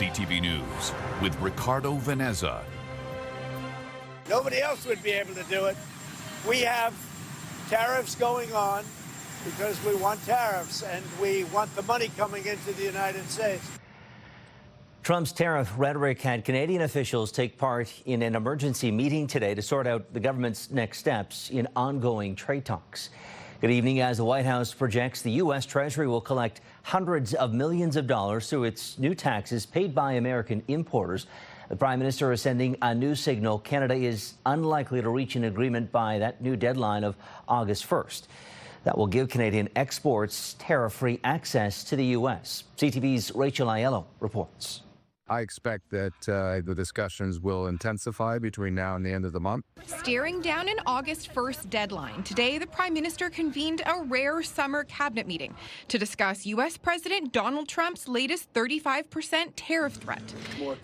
CTV News with Ricardo Veneza. Nobody else would be able to do it. We have tariffs going on because we want tariffs and we want the money coming into the United States. Trump's tariff rhetoric had Canadian officials take part in an emergency meeting today to sort out the government's next steps in ongoing trade talks. Good evening. As the White House projects, the U.S. Treasury will collect hundreds of millions of dollars through its new taxes paid by American importers. The Prime Minister is sending a new signal. Canada is unlikely to reach an agreement by that new deadline of August 1st. That will give Canadian exports tariff-free access to the U.S. CTV's Rachel Aiello reports. I expect that the discussions will intensify between now and the end of the month. Staring down an August 1st deadline, today the Prime Minister convened a rare summer cabinet meeting to discuss U.S. President Donald Trump's latest 35% tariff threat.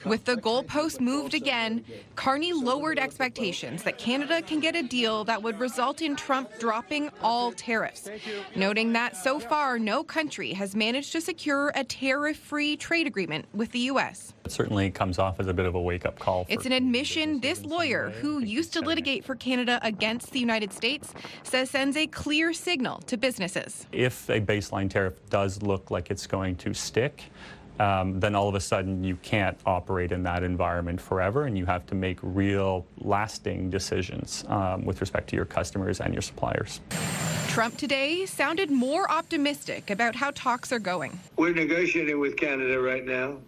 With the goalpost moved again, Carney lowered expectations that Canada can get a deal that would result in Trump dropping all tariffs, noting that so far no country has managed to secure a tariff-free trade agreement with the U.S. It certainly comes off as a bit of a wake-up call. It's an admission this lawyer, who used to litigate for Canada against the United States, says sends a clear signal to businesses. If a baseline tariff does look like it's going to stick, then all of a sudden you can't operate in that environment forever, and you have to make real lasting decisions with respect to your customers and your suppliers. Trump today sounded more optimistic about how talks are going. We're negotiating with Canada right now,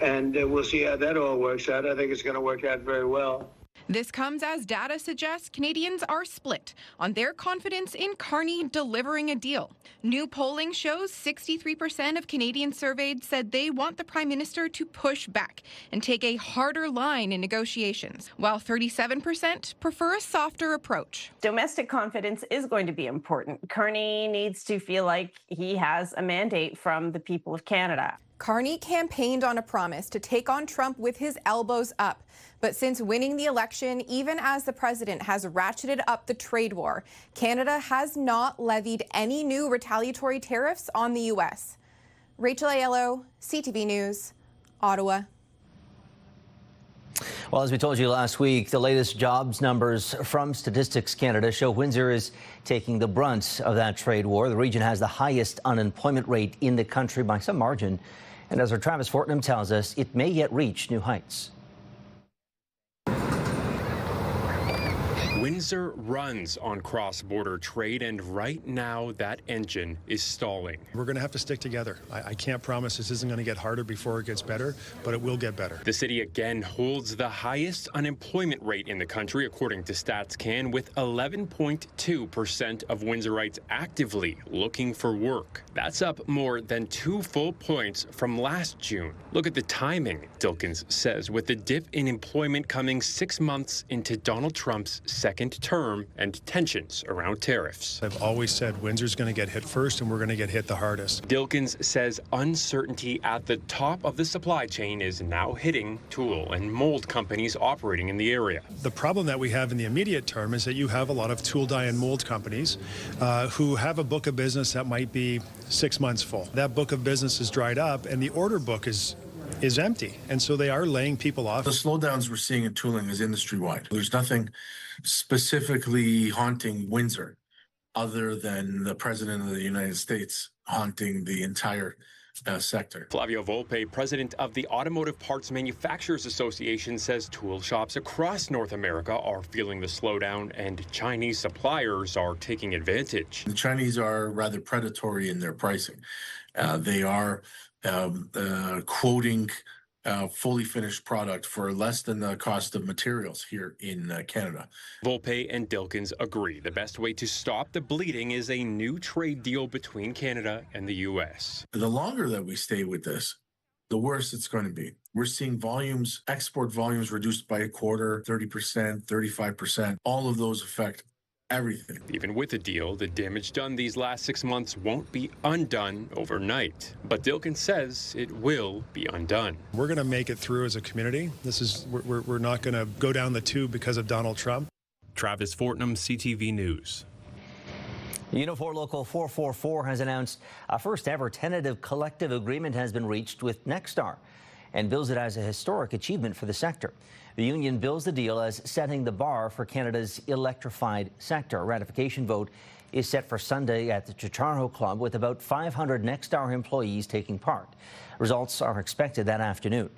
and we'll see how that all works out. I think it's going to work out very well. This comes as data suggests Canadians are split on their confidence in Carney delivering a deal. New polling shows 63% of Canadians surveyed said they want the Prime Minister to push back and take a harder line in negotiations, while 37% prefer a softer approach. Domestic confidence is going to be important. Carney needs to feel like he has a mandate from the people of Canada. Carney campaigned on a promise to take on Trump with his elbows up. But since winning the election, even as the president has ratcheted up the trade war, Canada has not levied any new retaliatory tariffs on the U.S. Rachel Aiello, CTV News, Ottawa. Well, as we told you last week, the latest jobs numbers from Statistics Canada show Windsor is taking the brunt of that trade war. The region has the highest unemployment rate in the country by some margin. And as our Travis Fortnum tells us, it may yet reach new heights. Windsor runs on cross-border trade, and right now that engine is stalling. We're going to have to stick together. I can't promise this isn't going to get harder before it gets better, but it will get better. The city again holds the highest unemployment rate in the country, according to StatsCan, with 11.2% of Windsorites actively looking for work. That's up more than 2 full points from last June. Look at the timing, Dilkins says, with the dip in employment coming 6 months into Donald Trump's second term and tensions around tariffs. I've always said Windsor's going to get hit first, and we're going to get hit the hardest. Dilkins says uncertainty at the top of the supply chain is now hitting tool and mold companies operating in the area. The problem that we have in the immediate term is that you have a lot of tool, die, and mold companies who have a book of business that might be 6 months full. That book of business is dried up, and the order book is empty, and so they are laying people off. The slowdowns we're seeing in tooling is industry-wide. There's nothing specifically haunting Windsor other than the President of the United States haunting the entire sector. Flavio Volpe, president of the Automotive Parts Manufacturers Association, says tool shops across North America are feeling the slowdown and Chinese suppliers are taking advantage. The Chinese are rather predatory in their pricing. They are quoting fully finished product for less than the cost of materials here in Canada. Volpe and Dilkins agree the best way to stop the bleeding is a new trade deal between Canada and the U.S. The longer that we stay with this, the worse it's going to be. We're seeing volumes, export volumes reduced by a quarter, 30%, 35%. All of those affect everything. Even with a deal, the damage done these last 6 months won't be undone overnight. But Dilkins says it will be undone. We're going to make it through as a community. We're not going to go down the tube because of Donald Trump. Travis Fortnum, CTV News. Unifor Local 444 has announced a first ever tentative collective agreement has been reached with Nexstar. and bills it as a historic achievement for the sector. The union bills the deal as setting the bar for Canada's electrified sector. A ratification vote is set for Sunday at the Chicharro Club, with about 500 Nexstar employees taking part. Results are expected that afternoon.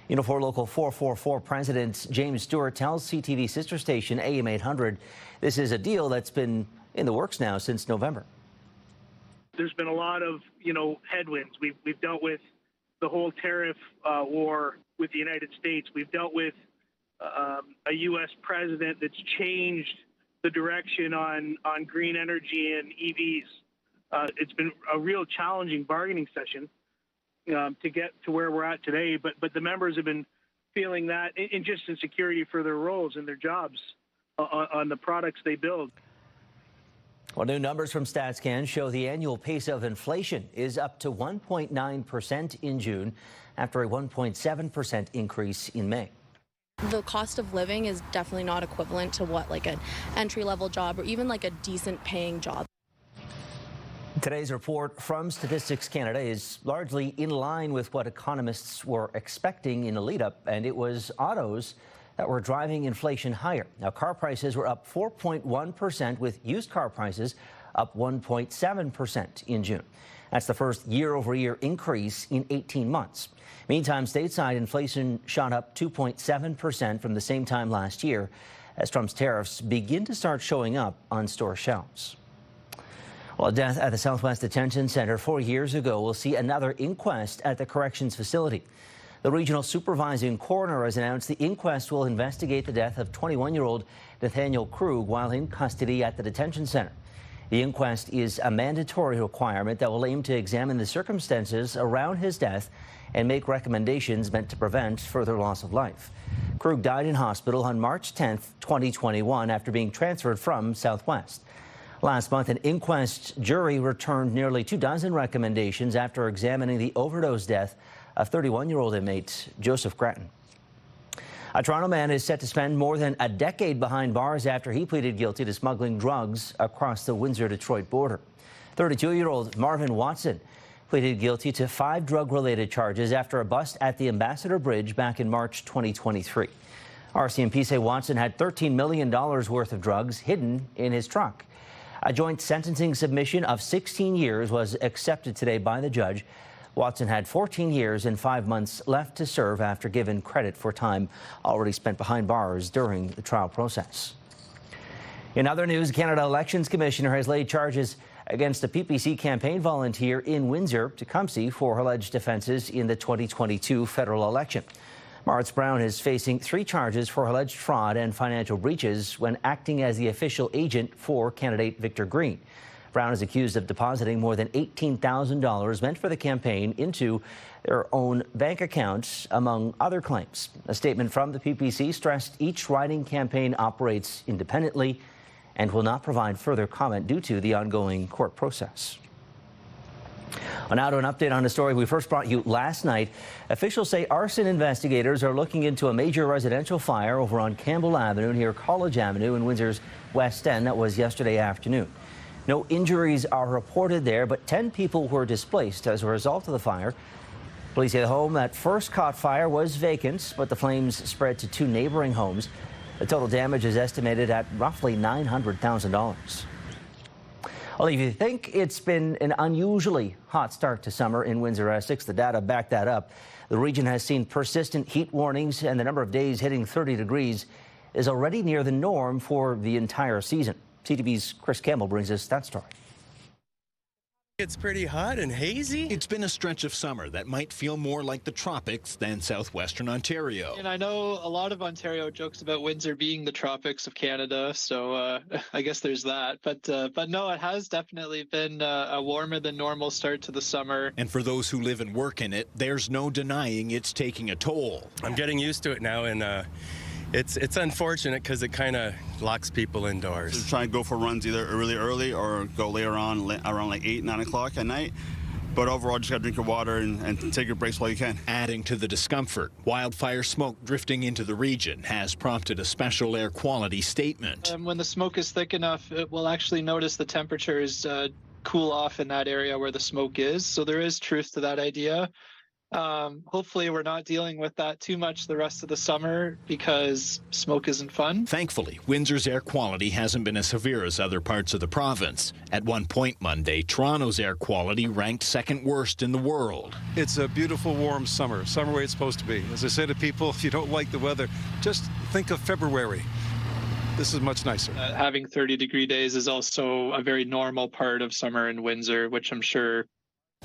Unifor Local 444 President James Stewart tells CTV sister station AM 800 this is a deal that's been in the works now since November. There's been a lot of, headwinds. We've dealt with the whole tariff war with the United States. We've dealt with a U.S. president that's changed the direction on green energy and EVs. It's been a real challenging bargaining session to get to where we're at today. But the members have been feeling that in just insecurity for their roles and their jobs on the products they build. Well, new numbers from StatsCan show the annual pace of inflation is up to 1.9% in June after a 1.7% increase in May. The cost of living is definitely not equivalent to what like an entry-level job or even like a decent paying job. Today's report from Statistics Canada is largely in line with what economists were expecting in the lead-up, and it was autos that were driving inflation higher. Now, car prices were up 4.1%, with used car prices up 1.7% in June. That's the first year-over-year increase in 18 months. Meantime, stateside inflation shot up 2.7% from the same time last year as Trump's tariffs begin to start showing up on store shelves. Well, a death at the Southwest Detention Center 4 years ago will see another inquest at the corrections facility. The regional supervising coroner has announced the inquest will investigate the death of 21-year-old Nathaniel Krug while in custody at the detention center. The inquest is a mandatory requirement that will aim to examine the circumstances around his death and make recommendations meant to prevent further loss of life. Krug died in hospital on March 10, 2021, after being transferred from Southwest. Last month, an inquest jury returned nearly 24 recommendations after examining the overdose death of 31-year-old inmate Joseph Grattan. A Toronto man is set to spend more than a decade behind bars after he pleaded guilty to smuggling drugs across the Windsor-Detroit border. 32-year-old Marvin Watson pleaded guilty to 5 drug-related charges after a bust at the Ambassador Bridge back in March 2023. RCMP say Watson had $13 million worth of drugs hidden in his truck. A joint sentencing submission of 16 years was accepted today by the judge. Watson had 14 years and 5 months left to serve after given credit for time already spent behind bars during the trial process. In other news, Canada Elections Commissioner has laid charges against a PPC campaign volunteer in Windsor, Tecumseh, for alleged offences in the 2022 federal election. Martz Brown is facing 3 charges for alleged fraud and financial breaches when acting as the official agent for candidate Victor Green. Brown is accused of depositing more than $18,000 meant for the campaign into their own bank accounts, among other claims. A statement from the PPC stressed each riding campaign operates independently and will not provide further comment due to the ongoing court process. Well, now to an update on a story we first brought you last night. Officials say arson investigators are looking into a major residential fire over on Campbell Avenue near College Avenue in Windsor's West End. That was yesterday afternoon. No injuries are reported there, but 10 people were displaced as a result of the fire. Police say the home that first caught fire was vacant, but the flames spread to 2 neighboring homes. The total damage is estimated at roughly $900,000. Well, if you think it's been an unusually hot start to summer in Windsor, Essex, the data back that up. The region has seen persistent heat warnings, and the number of days hitting 30 degrees is already near the norm for the entire season. CTV's Chris Campbell brings us that story. It's pretty hot and hazy. It's been a stretch of summer that might feel more like the tropics than southwestern Ontario. And I know a lot of Ontario jokes about Windsor being the tropics of Canada, so I guess there's that. But no, it has definitely been a warmer than normal start to the summer. And for those who live and work in it, there's no denying it's taking a toll. I'm getting used to it now, and it's unfortunate because it kind of locks people indoors. So try and go for runs either really early or go later on around like 8, 9 o'clock at night. But overall, just gotta drink your water and take your breaks while you can. Adding to the discomfort, wildfire smoke drifting into the region has prompted a special air quality statement. When the smoke is thick enough, it will actually notice the temperatures cool off in that area where the smoke is. So there is truth to that idea. Hopefully we're not dealing with that too much the rest of the summer because smoke isn't fun. Thankfully, Windsor's air quality hasn't been as severe as other parts of the province. At one point Monday, Toronto's air quality ranked second worst in the world. It's a beautiful, warm summer where it's supposed to be. As I say to people, if you don't like the weather, just think of February. This is much nicer. Having 30-degree days is also a very normal part of summer in Windsor, which I'm sure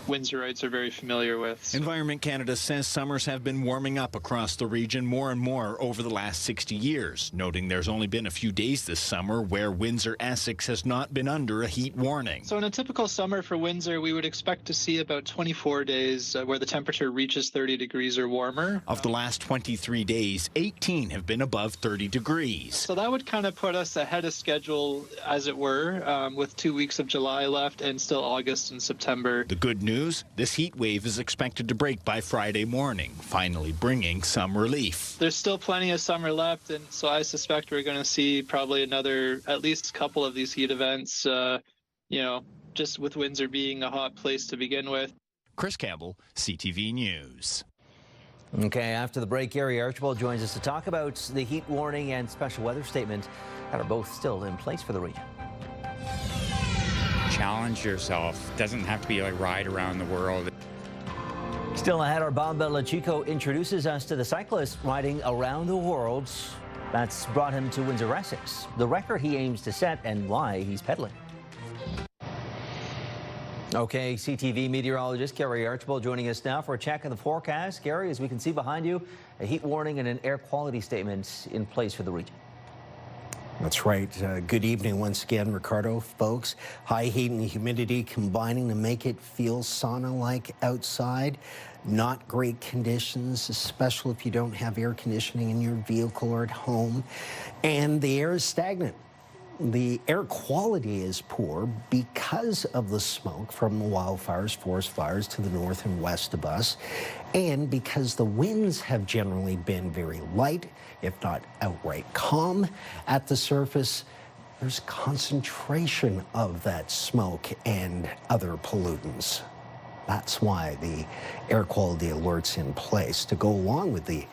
Windsorites are very familiar with. Environment Canada says summers have been warming up across the region more and more over the last 60 years, noting there's only been a few days this summer where Windsor-Essex has not been under a heat warning. So in a typical summer for Windsor, we would expect to see about 24 days where the temperature reaches 30 degrees or warmer. Of the last 23 days, 18 have been above 30 degrees. So that would kind of put us ahead of schedule, as it were, with 2 weeks of July left and still August and September. The good news, this heat wave is expected to break by Friday morning, finally bringing some relief. There's still plenty of summer left, and so I suspect we're going to see probably another, at least a couple of these heat events, just with Windsor being a hot place to begin with. Chris Campbell, CTV News. Okay, after the break, Gary Archibald joins us to talk about the heat warning and special weather statement that are both still in place for the region. Challenge yourself. Doesn't have to be like ride around the world. Still ahead, our Bob Belachico introduces us to the cyclist riding around the world. That's brought him to Windsor-Essex, the record he aims to set and why he's pedaling. Okay, CTV meteorologist Gary Archibald joining us now for a check of the forecast. Gary, as we can see behind you, a heat warning and an air quality statement in place for the region. That's right. Good evening once again, Ricardo, folks. High heat and humidity combining to make it feel sauna-like outside. Not great conditions, especially if you don't have air conditioning in your vehicle or at home. And the air is stagnant. The air quality is poor because of the smoke from the wildfires, forest fires to the north and west of us, and because the winds have generally been very light, if not outright calm. At the surface, there's concentration of that smoke and other pollutants. That's why the air quality alert's in place to go along with the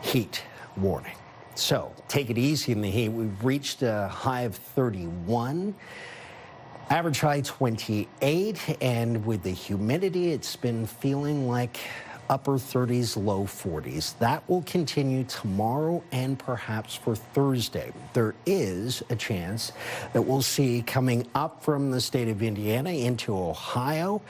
heat warning. So take it easy in the heat. We've reached a high of 31, average high 28, and with the humidity, it's been feeling like upper 30s, low 40s. That will continue tomorrow and perhaps for Thursday. There is a chance that we'll see coming up from the state of Indiana into Ohio,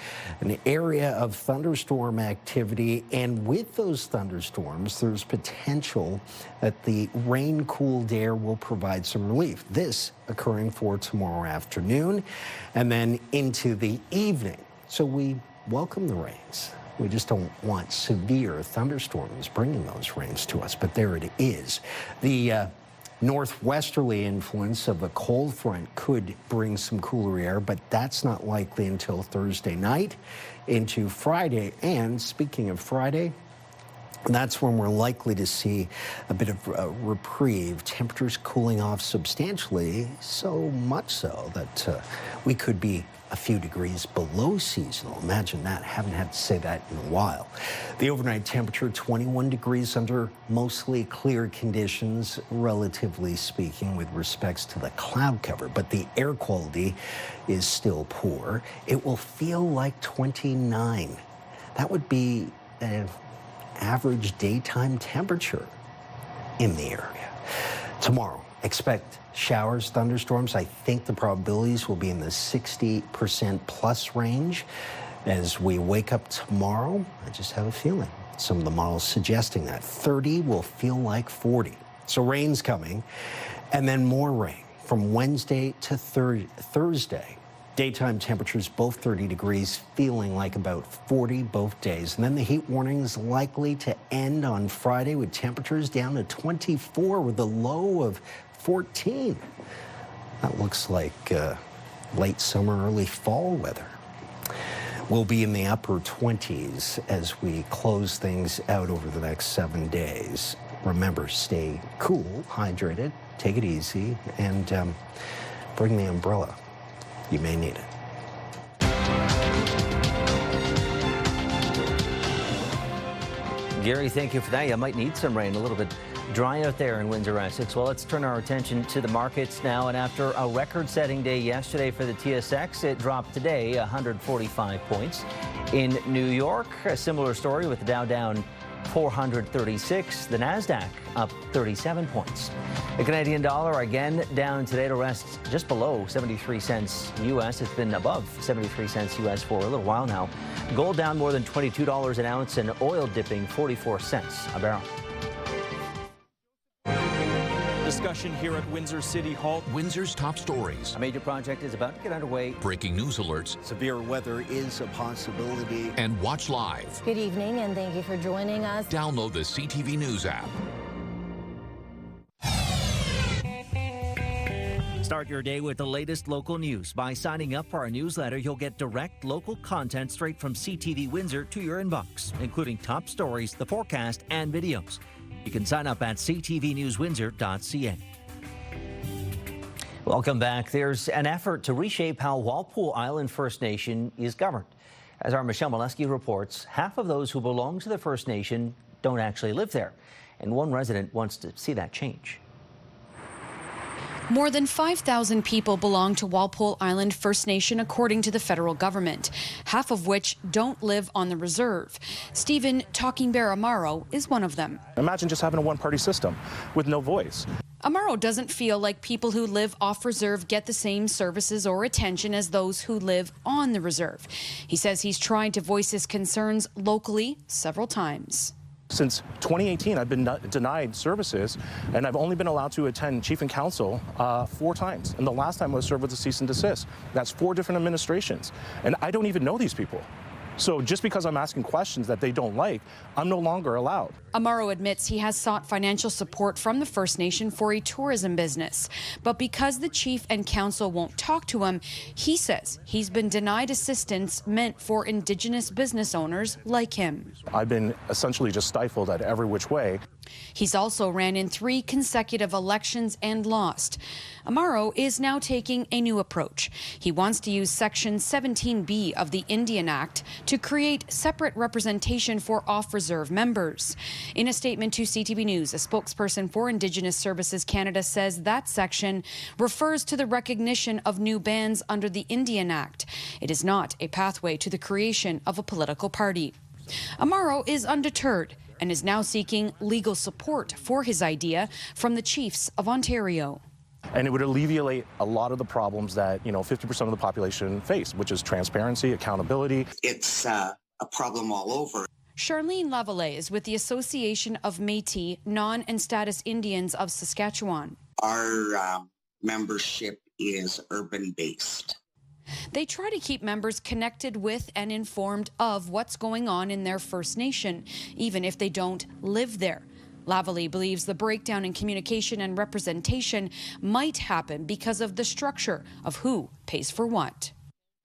an area of thunderstorm activity. And with those thunderstorms, there's potential that the rain-cooled air will provide some relief. This occurring for tomorrow afternoon and then into the evening. So we welcome the rains. We just don't want severe thunderstorms bringing those rains to us, but there it is. The northwesterly influence of a cold front could bring some cooler air, but that's not likely until Thursday night into Friday. And speaking of Friday, that's when we're likely to see a bit of a reprieve. Temperatures cooling off substantially, so much so that we could be a few degrees below seasonal. Imagine that. Haven't had to say that in a while. The overnight temperature, 21 degrees under mostly clear conditions, relatively speaking, with respects to the cloud cover. But the air quality is still poor. It will feel like 29. That would be an average daytime temperature in the area. Tomorrow, expect showers, thunderstorms. I think the probabilities will be in the 60% plus range. As we wake up tomorrow, I just have a feeling. Some of the models suggesting that 30 will feel like 40. So rain's coming, and then more rain from Wednesday to Thursday. Daytime temperatures both 30 degrees, feeling like about 40 both days. And then the heat warning is likely to end on Friday with temperatures down to 24 with a low of 14. That looks like late summer, early fall weather. We'll be in the upper 20s as we close things out over the next 7 days. Remember, stay cool, hydrated, take it easy, and bring the umbrella. You may need it. Jerry, thank you for that. You might need some rain. A little bit dry out there in Windsor, Essex. Well, let's turn our attention to the markets now. And after a record-setting day yesterday for the TSX, it dropped today 145 points. In New York, a similar story with the Dow down 436, the NASDAQ up 37 points. The Canadian dollar again down today to rest just below 73 cents U.S. It's been above 73 cents U.S. for a little while now. Gold down more than $22 an ounce and oil dipping 44 cents a barrel. Discussion here at Windsor City Hall. Windsor's top stories. A major project is about to get underway. Breaking news alerts. Severe weather is a possibility. And watch live. Good evening, and thank you for joining us. Download the CTV News app. Start your day with the latest local news. By signing up for our newsletter, you'll get direct local content straight from CTV Windsor to your inbox, including top stories, the forecast, and videos. You can sign up at ctvnewswindsor.ca. Welcome back. There's an effort to reshape how Walpole Island First Nation is governed. As our Michelle Molesky reports, half of those who belong to the First Nation don't actually live there, and one resident wants to see that change. More than 5,000 people belong to Walpole Island First Nation, according to the federal government, half of which don't live on the reserve. Stephen Talking Bear Amaro is one of them. Imagine just having a one-party system with no voice. Amaro doesn't feel like people who live off reserve get the same services or attention as those who live on the reserve. He says he's tried to voice his concerns locally several times. Since 2018, I've been denied services, and I've only been allowed to attend Chief and Council 4 times. And the last time I was served with a cease and desist. That's 4 different administrations. And I don't even know these people. So just because I'm asking questions that they don't like, I'm no longer allowed. Amaro admits he has sought financial support from the First Nation for a tourism business. But because the chief and council won't talk to him, he says he's been denied assistance meant for Indigenous business owners like him. I've been essentially just stifled at every which way. He's also ran in 3 consecutive elections and lost. Amaro is now taking a new approach. He wants to use Section 17B of the Indian Act to create separate representation for off-reserve members. In a statement to CTV News, a spokesperson for Indigenous Services Canada says that section refers to the recognition of new bands under the Indian Act. It is not a pathway to the creation of a political party. Amaro is undeterred and is now seeking legal support for his idea from the Chiefs of Ontario. And it would alleviate a lot of the problems that, 50% of the population face, which is transparency, accountability. It's a problem all over. Charlene Lavallee is with the Association of Métis, Non- and Status Indians of Saskatchewan. Our membership is urban-based. They try to keep members connected with and informed of what's going on in their First Nation, even if they don't live there. Lavallee believes the breakdown in communication and representation might happen because of the structure of who pays for what.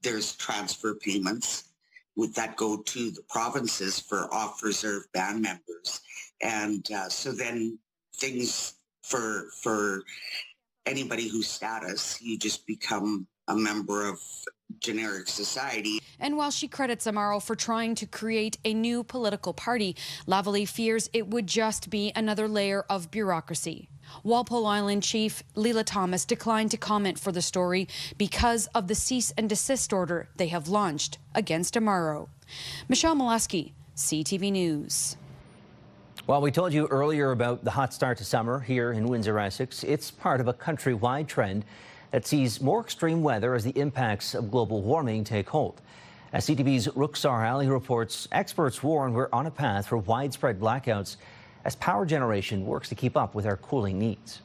There's transfer payments that go to the provinces for off-reserve band members. And so then things for anybody whose status, you just become a member of generic society. And while she credits Amaro for trying to create a new political party, Lavallee fears it would just be another layer of bureaucracy. Walpole Island Chief Leela Thomas declined to comment for the story because of the cease and desist order they have launched against Amaro. Michelle Molesky, CTV News. Well, we told you earlier about the hot start to summer here in Windsor, Essex. It's part of a countrywide trend that sees more extreme weather as the impacts of global warming take hold. As CTV's Ruksar Ali reports, experts warn we're on a path for widespread blackouts as power generation works to keep up with our cooling needs.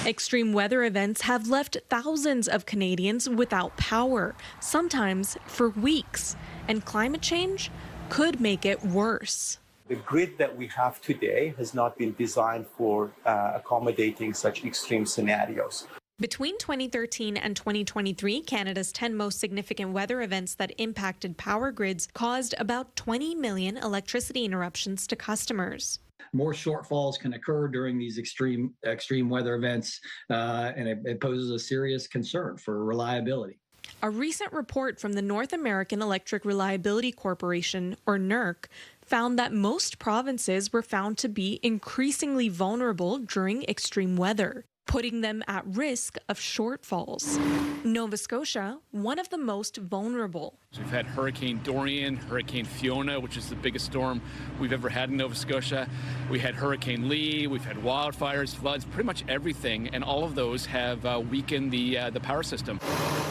Extreme weather events have left thousands of Canadians without power, sometimes for weeks, and climate change could make it worse. The grid that we have today has not been designed for accommodating such extreme scenarios. Between 2013 and 2023, Canada's 10 most significant weather events that impacted power grids caused about 20 million electricity interruptions to customers. More shortfalls can occur during these extreme weather events, and it poses a serious concern for reliability. A recent report from the North American Electric Reliability Corporation, or NERC, found that most provinces were found to be increasingly vulnerable during extreme weather, putting them at risk of shortfalls. Nova Scotia, one of the most vulnerable. We've had Hurricane Dorian, Hurricane Fiona, which is the biggest storm we've ever had in Nova Scotia. We had Hurricane Lee, we've had wildfires, floods, pretty much everything, and all of those have weakened the power system.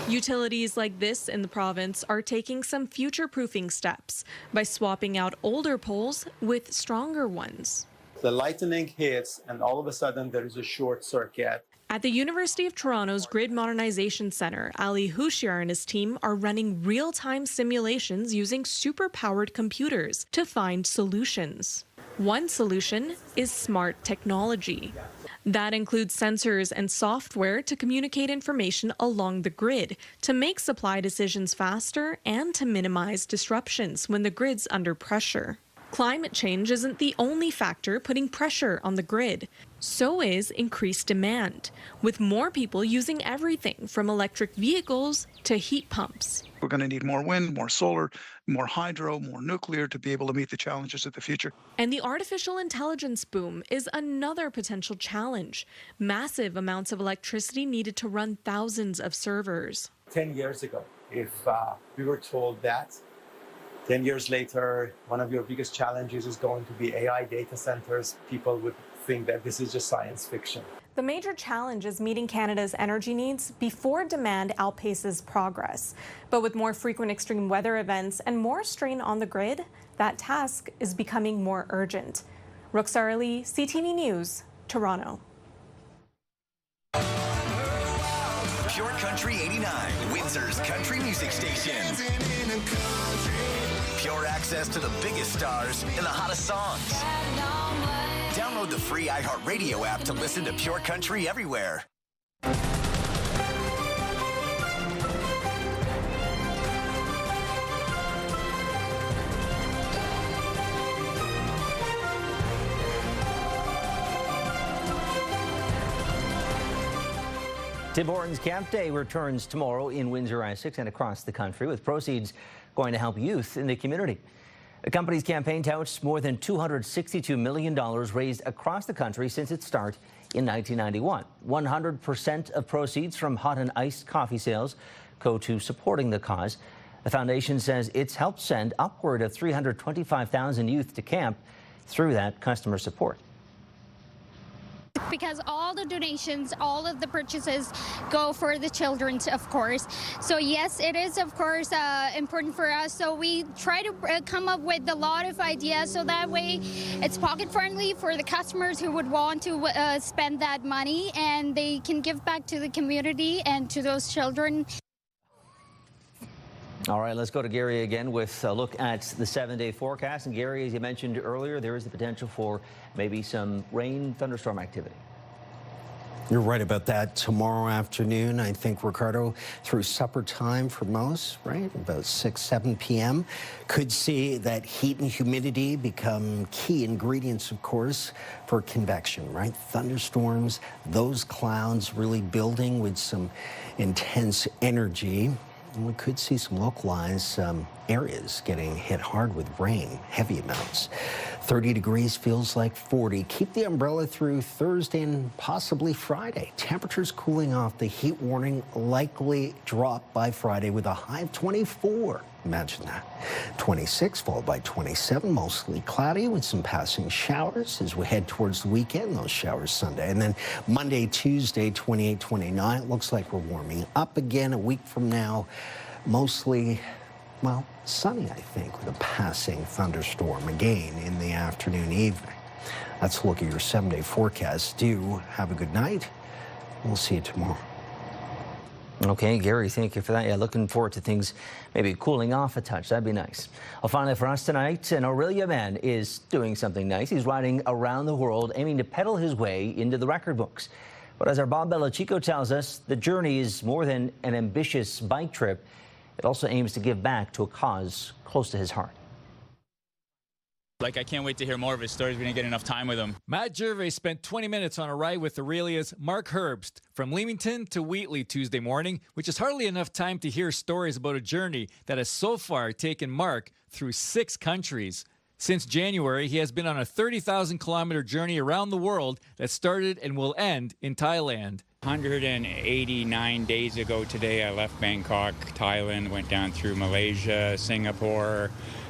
Utilities like this in the province are taking some future-proofing steps by swapping out older poles with stronger ones. The lightning hits, and all of a sudden there is a short circuit. At the University of Toronto's Grid Modernization Centre, Ali Hushiar and his team are running real-time simulations using super-powered computers to find solutions. One solution is smart technology. That includes sensors and software to communicate information along the grid, to make supply decisions faster and to minimize disruptions when the grid's under pressure. Climate change isn't the only factor putting pressure on the grid. So is increased demand, with more people using everything from electric vehicles to heat pumps. We're going to need more wind, more solar, more hydro, more nuclear to be able to meet the challenges of the future. And the artificial intelligence boom is another potential challenge. Massive amounts of electricity needed to run thousands of servers. 10 years ago, if we were told that 10 years later, one of your biggest challenges is going to be AI data centers, people would think that this is just science fiction. The major challenge is meeting Canada's energy needs before demand outpaces progress. But with more frequent extreme weather events and more strain on the grid, that task is becoming more urgent. Ruxar Ali, CTV News, Toronto. Pure Country 89, Windsor's country music station. Pure access to the biggest stars and the hottest songs. Download the free iHeartRadio app to listen to Pure Country everywhere. Tim Hortons Camp Day returns tomorrow in Windsor, Essex, and across the country, with proceeds going to help youth in the community. The company's campaign touts more than $262 million raised across the country since its start in 1991. 100% of proceeds from hot and iced coffee sales go to supporting the cause. The foundation says it's helped send upward of 325,000 youth to camp through that customer support. Because all the donations, all of the purchases go for the children, of course. So yes, it is, of course, important for us. So we try to come up with a lot of ideas so that way it's pocket friendly for the customers who would want to spend that money, and they can give back to the community and to those children. All right, let's go to Gary again with a look at the 7-day forecast. And Gary, as you mentioned earlier, there is the potential for maybe some rain, thunderstorm activity. You're right about that. Tomorrow afternoon, I think, Ricardo, through supper time for most, right? About 6, 7 p.m. Could see that heat and humidity become key ingredients, of course, for convection, right? Thunderstorms, those clouds really building with some intense energy. And we could see some localized areas getting hit hard with rain, heavy amounts. 30 degrees feels like 40. Keep the umbrella through Thursday and possibly Friday. Temperatures cooling off. The heat warning likely drop by Friday with a high of 24. Imagine that. 26 followed by 27, mostly cloudy with some passing showers as we head towards the weekend. Those showers Sunday. And then Monday, Tuesday, 28, 29. It looks like we're warming up again a week from now. Mostly, well, sunny, I think, with a passing thunderstorm again in the afternoon, evening. Let's look at your 7-day forecast. Do have a good night. We'll see you tomorrow. Okay, Gary, thank you for that. Yeah, looking forward to things maybe cooling off a touch. That'd be nice. Well, finally for us tonight, an Aurelia man is doing something nice. He's riding around the world, aiming to pedal his way into the record books. But as our Bob Belichico tells us, the journey is more than an ambitious bike trip. It also aims to give back to a cause close to his heart. I can't wait to hear more of his stories. We didn't get enough time with him. Matt Gervais spent 20 minutes on a ride with Aurelia's Mark Herbst from Leamington to Wheatley Tuesday morning, which is hardly enough time to hear stories about a journey that has so far taken Mark through 6 countries. Since January, he has been on a 30,000-kilometer journey around the world that started and will end in Thailand. 189 days ago today, I left Bangkok, Thailand, went down through Malaysia, Singapore,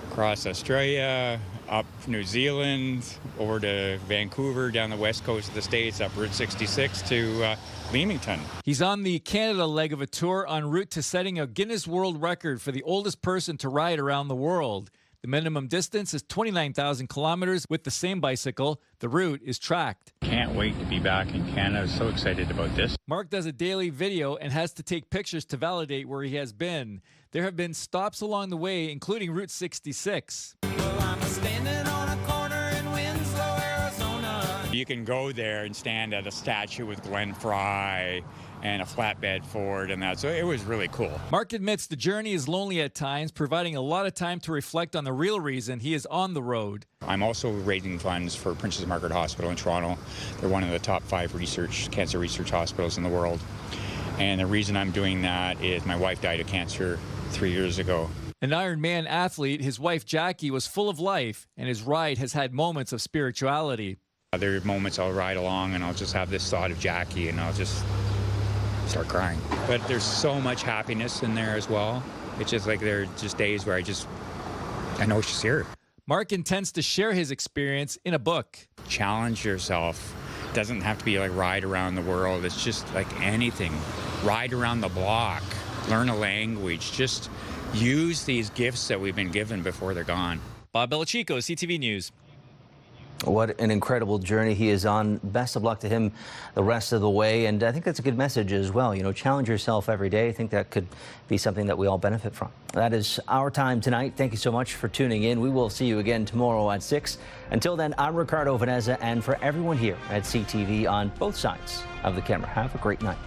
across Australia, up New Zealand, over to Vancouver, down the west coast of the States, up Route 66 to Leamington. He's on the Canada leg of a tour en route to setting a Guinness World Record for the oldest person to ride around the world. The minimum distance is 29,000 kilometers with the same bicycle. The route is tracked. Can't wait to be back in Canada. So excited about this. Mark does a daily video and has to take pictures to validate where he has been. There have been stops along the way, including Route 66. You can go there and stand at a statue with Glenn Fry and a flatbed Ford and that. So it was really cool. Mark admits the journey is lonely at times, providing a lot of time to reflect on the real reason he is on the road. I'm also raising funds for Princess Margaret Hospital in Toronto. They're one of the top 5 cancer research hospitals in the world. And the reason I'm doing that is my wife died of cancer 3 years ago. An Ironman athlete, his wife Jackie was full of life, and his ride has had moments of spirituality. There are moments I'll ride along and I'll just have this thought of Jackie and I'll just start crying. But there's so much happiness in there as well. It's just like there are just days where I know she's here. Mark intends to share his experience in a book. Challenge yourself. It doesn't have to be like ride around the world. It's just like anything. Ride around the block. Learn a language. Just use these gifts that we've been given before they're gone. Bob Belichico, CTV News. What an incredible journey he is on. Best of luck to him the rest of the way. And I think that's a good message as well. You know, challenge yourself every day. I think that could be something that we all benefit from. That is our time tonight. Thank you so much for tuning in. We will see you again tomorrow at 6. Until then, I'm Ricardo Veneza, and for everyone here at CTV on both sides of the camera, have a great night.